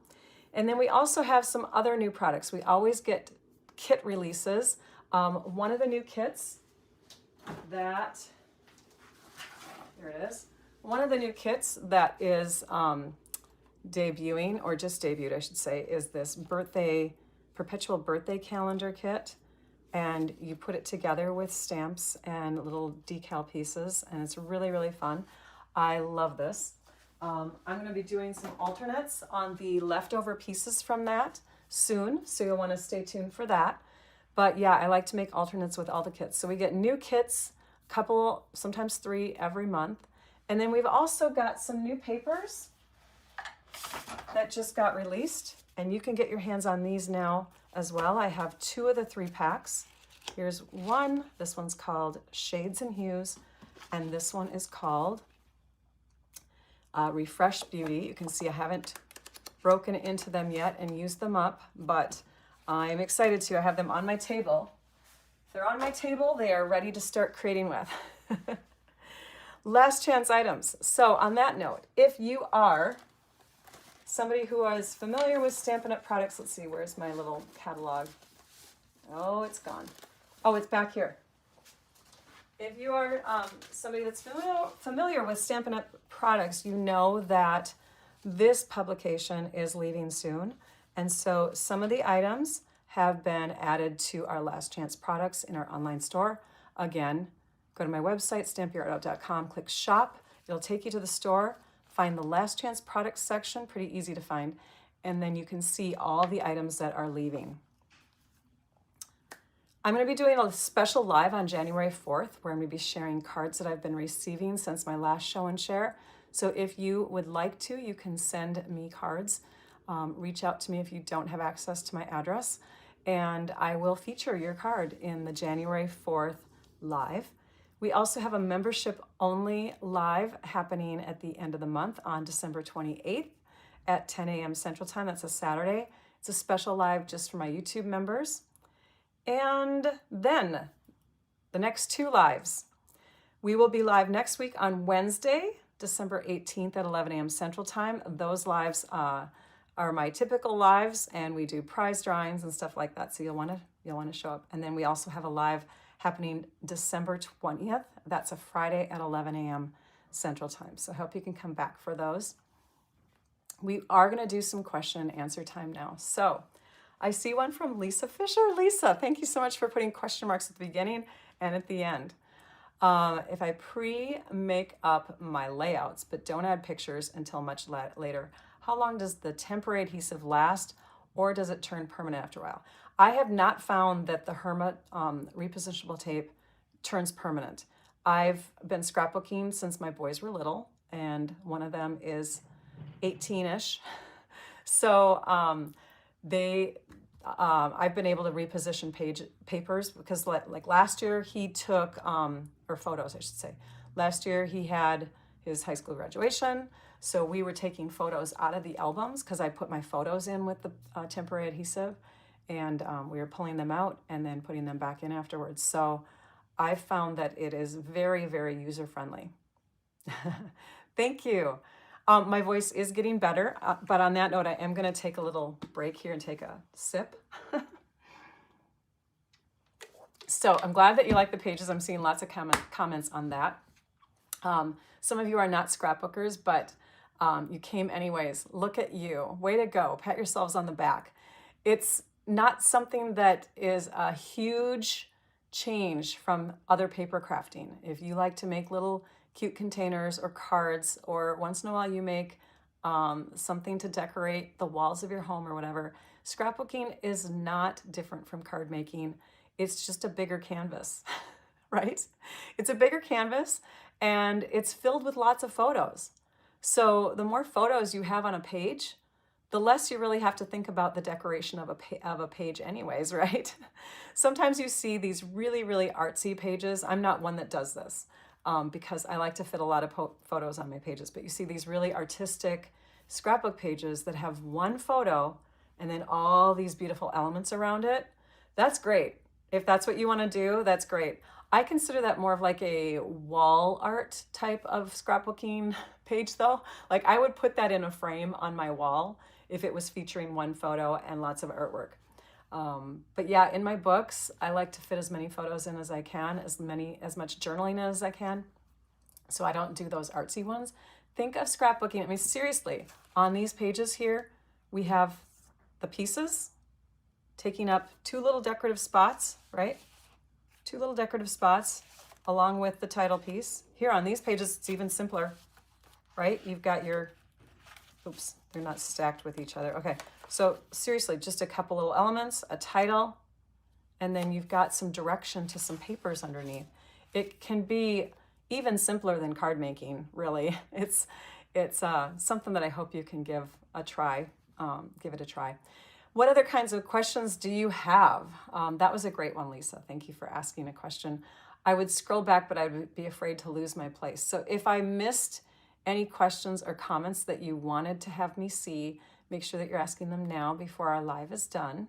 And then we also have some other new products. We always get kit releases. One of the new kits that, here it is. One of the new kits that is debuting, or just debuted, I should say, is this perpetual birthday calendar kit. And you put it together with stamps and little decal pieces, and it's really, really fun. I love this. I'm going to be doing some alternates on the leftover pieces from that soon, so you'll want to stay tuned for that. But yeah, I like to make alternates with all the kits. So we get new kits, a couple, sometimes 3 every month. And then we've also got some new papers that just got released, and you can get your hands on these now as well. I have 2 of the 3 packs. Here's one. This one's called Shades and Hues, and this one is called Refresh Beauty. You can see I haven't broken into them yet and used them up, but I'm excited to. I have them on my table. If they're on my table, they are ready to start creating with. Last chance items. So on that note, if you are somebody who is familiar with Stampin' Up! Products, let's see, where's my little catalog? Oh, it's gone. Oh, it's back here. If you are somebody that's familiar with Stampin' Up! Products, you know that this publication is leaving soon. And so some of the items have been added to our Last Chance products in our online store. Again, go to my website, stampyourartout.com, click shop. It'll take you to the store. Find the Last Chance products section, pretty easy to find, and then you can see all the items that are leaving. I'm going to be doing a special live on January 4th where I'm going to be sharing cards that I've been receiving since my last show and share. So if you would like to, you can send me cards. Reach out to me if you don't have access to my address, and I will feature your card in the January 4th live. We also have a membership-only live happening at the end of the month on December 28th at 10 a.m. Central Time. That's a Saturday. It's a special live just for my YouTube members. And then the next 2 lives. We will be live next week on Wednesday, December 18th at 11 a.m. Central Time. Those lives are my typical lives, and we do prize drawings and stuff like that. So you'll want to show up. And then we also have a live happening December 20th. That's a Friday at 11 a.m. Central Time. So I hope you can come back for those. We are going to do some question and answer time now. So I see one from Lisa Fisher. Lisa, thank you so much for putting question marks at the beginning and at the end. If I pre-make up my layouts but don't add pictures until much later, how long does the temporary adhesive last, or does it turn permanent after a while? I have not found that the Hermit repositionable tape turns permanent. I've been scrapbooking since my boys were little, and one of them is 18-ish. So I've been able to reposition papers because like last year he took, or photos I should say, last year he had his high school graduation. So we were taking photos out of the albums because I put my photos in with the temporary adhesive, and we were pulling them out and then putting them back in afterwards. So I found that it is very, very user-friendly. Thank you. My voice is getting better, but on that note, I am going to take a little break here and take a sip. So I'm glad that you like the pages. I'm seeing lots of comments on that. Some of you are not scrapbookers, but you came anyways. Look at you. Way to go. Pat yourselves on the back. It's not something that is a huge change from other paper crafting. If you like to make little cute containers or cards, or once in a while you make something to decorate the walls of your home or whatever, scrapbooking is not different from card making. It's just a bigger canvas, right? It's a bigger canvas, and it's filled with lots of photos. So the more photos you have on a page, the less you really have to think about the decoration of a page anyways, right? Sometimes you see these really, really artsy pages. I'm not one that does this. because I like to fit a lot of photos on my pages. But you see these really artistic scrapbook pages that have one photo and then all these beautiful elements around it. That's great. If that's what you want to do, that's great. I consider that more of like a wall art type of scrapbooking page though. Like I would put that in a frame on my wall if it was featuring one photo and lots of artwork. But yeah, in my books, I like to fit as many photos in as I can, as much journaling as I can. So I don't do those artsy ones. Think of scrapbooking. I mean, seriously, on these pages here, we have the pieces taking up 2 little decorative spots, right? 2 little decorative spots along with the title piece. Here on these pages, it's even simpler, right? You've got your, oops, they're not stacked with each other. Okay, so seriously, just a couple little elements, a title, and then you've got some direction to some papers underneath. It can be even simpler than card making, really. It's something that I hope you can give a try. Give it a try. What other kinds of questions do you have? That was a great one, Lisa. Thank you for asking a question. I would scroll back, but I would be afraid to lose my place. So if I missed any questions or comments that you wanted to have me see, make sure that you're asking them now before our live is done.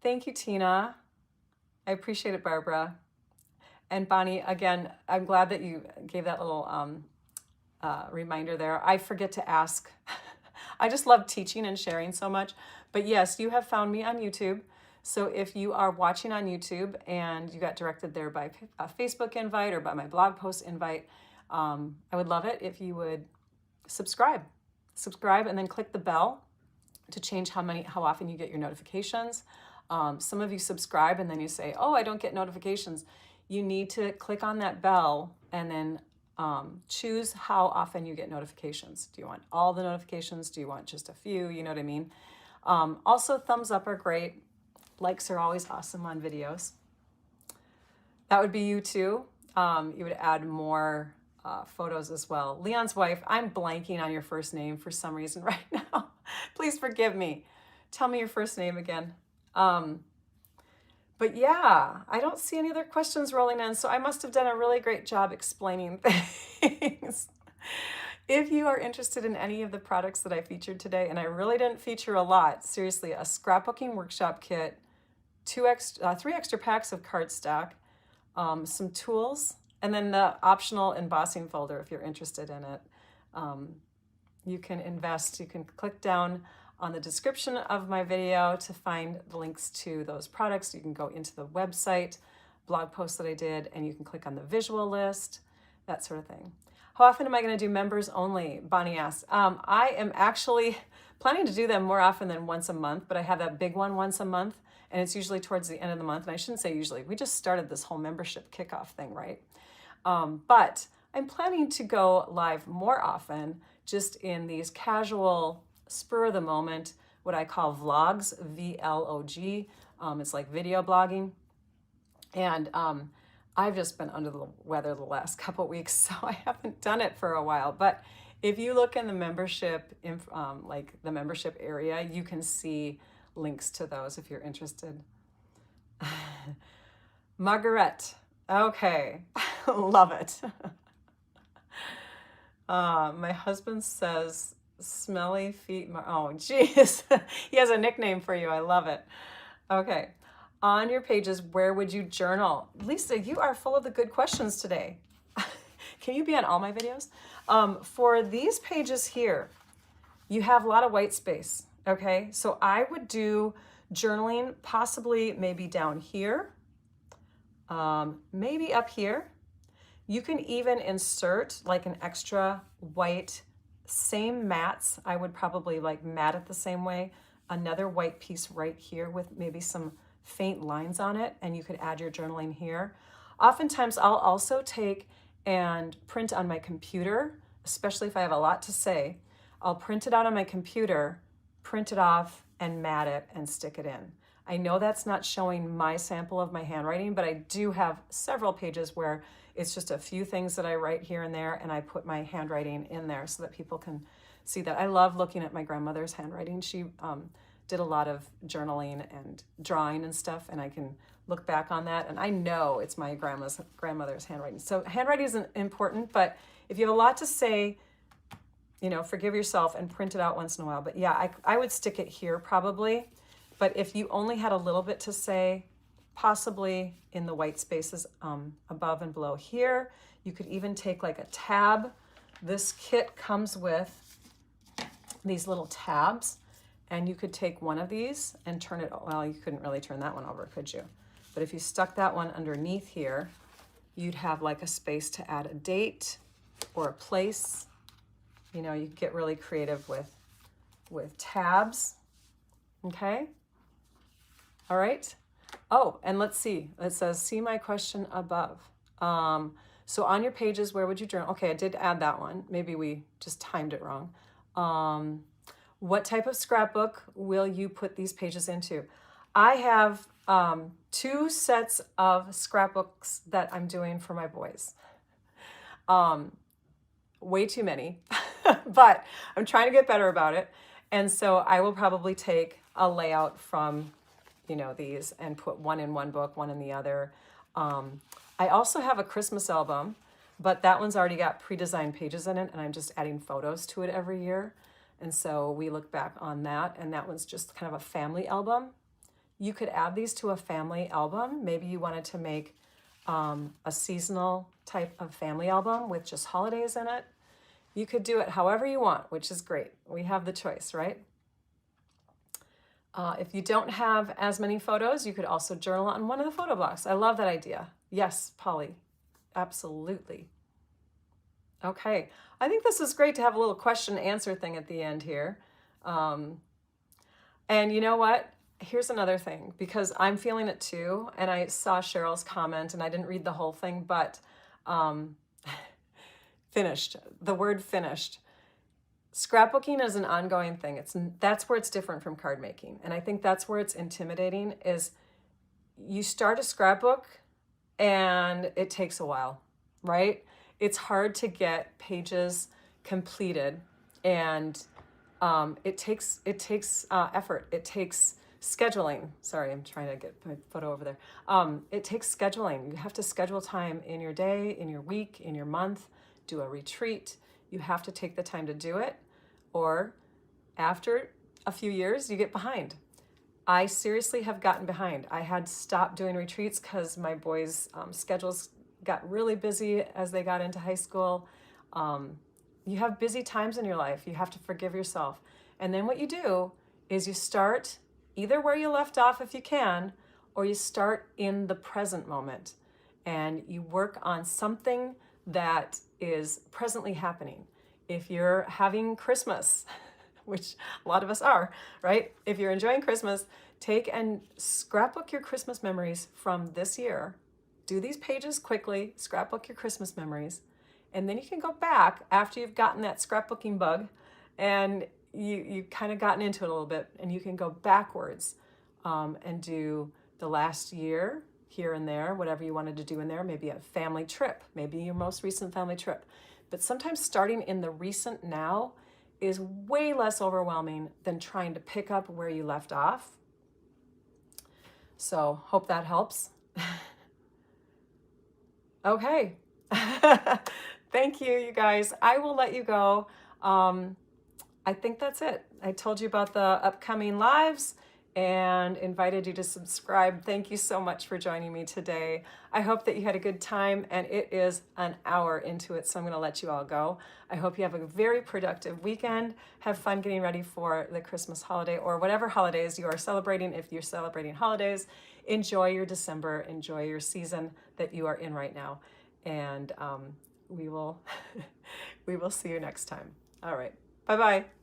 Thank you, Tina. I appreciate it, Barbara. And Bonnie, again, I'm glad that you gave that little reminder there. I forget to ask. I just love teaching and sharing so much. But yes, you have found me on YouTube. So if you are watching on YouTube and you got directed there by a Facebook invite or by my blog post invite, I would love it if you would subscribe and then click the bell to change how often you get your notifications. Some of you subscribe and then you say, oh, I don't get notifications. You need to click on that bell and then choose how often you get notifications. Do you want all the notifications? Do you want just a few? You know what I mean? Also, thumbs up are great. Likes are always awesome on videos. That would be you too. You would add more photos as well. Leon's wife, I'm blanking on your first name for some reason right now. Please forgive me. Tell me your first name again. But yeah, I don't see any other questions rolling in, so I must have done a really great job explaining things. If you are interested in any of the products that I featured today, and I really didn't feature a lot, seriously, a scrapbooking workshop kit, 3 extra packs of cardstock, some tools, and then the optional embossing folder if you're interested in it. You can invest, you can click down on the description of my video to find the links to those products. You can go into the website, blog post that I did, and you can click on the visual list, that sort of thing. How often am I going to do members only? Bonnie asks. I am actually planning to do them more often than once a month, but I have that big one once a month, and it's usually towards the end of the month. And I shouldn't say usually. We just started this whole membership kickoff thing, right? But I'm planning to go live more often, just in these casual, spur of the moment, what I call vlogs, V-L-O-G. It's like video blogging. And I've just been under the weather the last couple of weeks, so I haven't done it for a while. But if you look in the membership, like the membership area, you can see links to those if you're interested. Margaret, okay, love it. My husband says, smelly feet, oh geez, he has a nickname for you, I love it. Okay. On your pages, where would you journal? Lisa, you are full of the good questions today. Can you be on all my videos? For these pages here, you have a lot of white space, okay? So I would do journaling possibly maybe down here, maybe up here. You can even insert like an extra white, same mats. I would probably like mat it the same way. Another white piece right here with maybe some faint lines on it, and you could add your journaling here. Oftentimes I'll also take and print on my computer, especially if I have a lot to say. I'll print it out on my computer, print it off, and mat it and stick it in. I know that's not showing my sample of my handwriting, but I do have several pages where it's just a few things that I write here and there, and I put my handwriting in there so that people can see that. I love looking at my grandmother's handwriting. She did a lot of journaling and drawing and stuff, and I can look back on that, and I know it's my grandmother's handwriting. So handwriting is important, but if you have a lot to say, you know, forgive yourself and print it out once in a while. But yeah, I would stick it here probably. But if you only had a little bit to say, possibly in the white spaces above and below here. You could even take like a tab. This kit comes with these little tabs, and you could take one of these and turn it, well, you couldn't really turn that one over, could you? But if you stuck that one underneath here, you'd have like a space to add a date or a place. You know, you could get really creative with tabs. Okay. All right. Oh, and let's see. It says, see my question above. So on your pages, where would you journal? Okay, I did add that one. Maybe we just timed it wrong. What type of scrapbook will you put these pages into? I have 2 sets of scrapbooks that I'm doing for my boys. Way too many, but I'm trying to get better about it. And so I will probably take a layout from, you know, these and put one in one book, one in the other. I also have a Christmas album, but that one's already got pre-designed pages in it, and I'm just adding photos to it every year. And so we look back on that, and that one's just kind of a family album. You could add these to a family album. Maybe you wanted to make a seasonal type of family album with just holidays in it. You could do it however you want, which is great. We have the choice, right? If you don't have as many photos, you could also journal on one of the photo blocks. I love that idea. Yes, Polly, absolutely. Okay, I think this is great to have a little question and answer thing at the end here. And you know what? Here's another thing, because I'm feeling it too, and I saw Cheryl's comment, and I didn't read the whole thing, but finished, the word finished. Scrapbooking is an ongoing thing. That's where it's different from card making. And I think that's where it's intimidating, is you start a scrapbook and it takes a while, right? It's hard to get pages completed, and it takes effort. It takes scheduling. Sorry, I'm trying to get my photo over there. It takes scheduling. You have to schedule time in your day, in your week, in your month, do a retreat. You have to take the time to do it, or after a few years, you get behind. I seriously have gotten behind. I had stopped doing retreats because my boys' schedules got really busy as they got into high school. You have busy times in your life. You have to forgive yourself. And then what you do is you start either where you left off if you can, or you start in the present moment and you work on something that is presently happening. If you're having Christmas, which a lot of us are, right? If you're enjoying Christmas, take and scrapbook your Christmas memories from this year. Do these pages quickly, scrapbook your Christmas memories, and then you can go back after you've gotten that scrapbooking bug and you kind of gotten into it a little bit, and you can go backwards and do the last year here and there, whatever you wanted to do in there, maybe a family trip, maybe your most recent family trip. But sometimes starting in the recent now is way less overwhelming than trying to pick up where you left off. So hope that helps. Okay. Thank you, you guys. I will let you go. I think that's it. I told you about the upcoming lives and invited you to subscribe. Thank you so much for joining me today. I hope that you had a good time, and it is an hour into it, so I'm gonna let you all go. I hope you have a very productive weekend. Have fun getting ready for the Christmas holiday or whatever holidays you are celebrating. If you're celebrating holidays, enjoy your December, enjoy your season that you are in right now. And we will see you next time. All right, bye-bye.